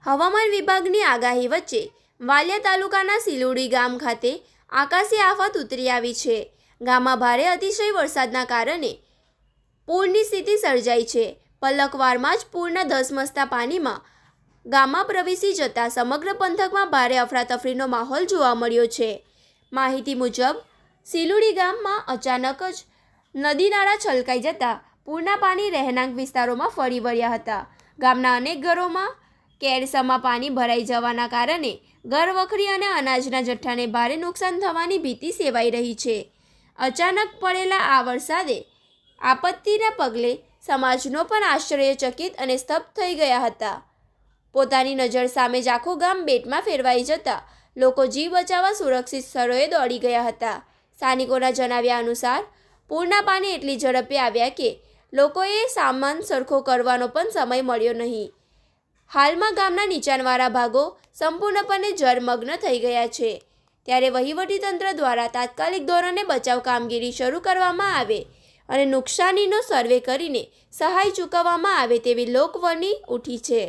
હવામાન વિભાગની આગાહી વચ્ચે વાલિયા તાલુકાના સિલુડી ગામ ખાતે આકાશી આફત ઉતરી આવી છે. ગામમાં ભારે અતિશય વરસાદના કારણે પૂરની સ્થિતિ સર્જાઈ છે. પલકવારમાં જ પૂરના ધસમસતા પાણીમાં ગામમાં પ્રવેશી જતા સમગ્ર પંથકમાં ભારે અફરાતફરીનો માહોલ જોવા મળ્યો છે. માહિતી મુજબ સિલુડી ગામમાં અચાનક જ નદી નાળા છલકાઈ જતા પૂરના પાણી રહેણાંક વિસ્તારોમાં ફરી વળ્યા હતા. ગામના અનેક ઘરોમાં કેરસમાં પાણી ભરાઈ જવાના કારણે ઘરવખરી અને અનાજના જથ્થાને ભારે નુકસાન થવાની ભીતિ સેવાઈ રહી છે. અચાનક પડેલા આ વરસાદે આપત્તિના પગલે સમાજનો પણ આશ્ચર્યચકિત અને સ્તબ્ધ થઈ ગયા હતા. પોતાની નજર સામે જ આખું ગામ બેટમાં ફેરવાઈ જતા લોકો જીવ બચાવવા સુરક્ષિત સ્થળોએ દોડી ગયા હતા. સ્થાનિકોના જણાવ્યા અનુસાર પૂરના પાણી એટલી ઝડપે આવ્યા કે લોકોએ સામાન સરખો કરવાનો પણ સમય મળ્યો નહીં. હાલમાં ગામના નીચાણવાળા ભાગો સંપૂર્ણપણે જળમગ્ન થઈ ગયા છે. ત્યારે વહીવટીતંત્ર દ્વારા તાત્કાલિક ધોરણે બચાવ કામગીરી શરૂ કરવામાં આવે અને નુકસાનીનો સર્વે કરીને સહાય ચૂકવવામાં આવે તેવી લોકવરણી ઉઠી છે.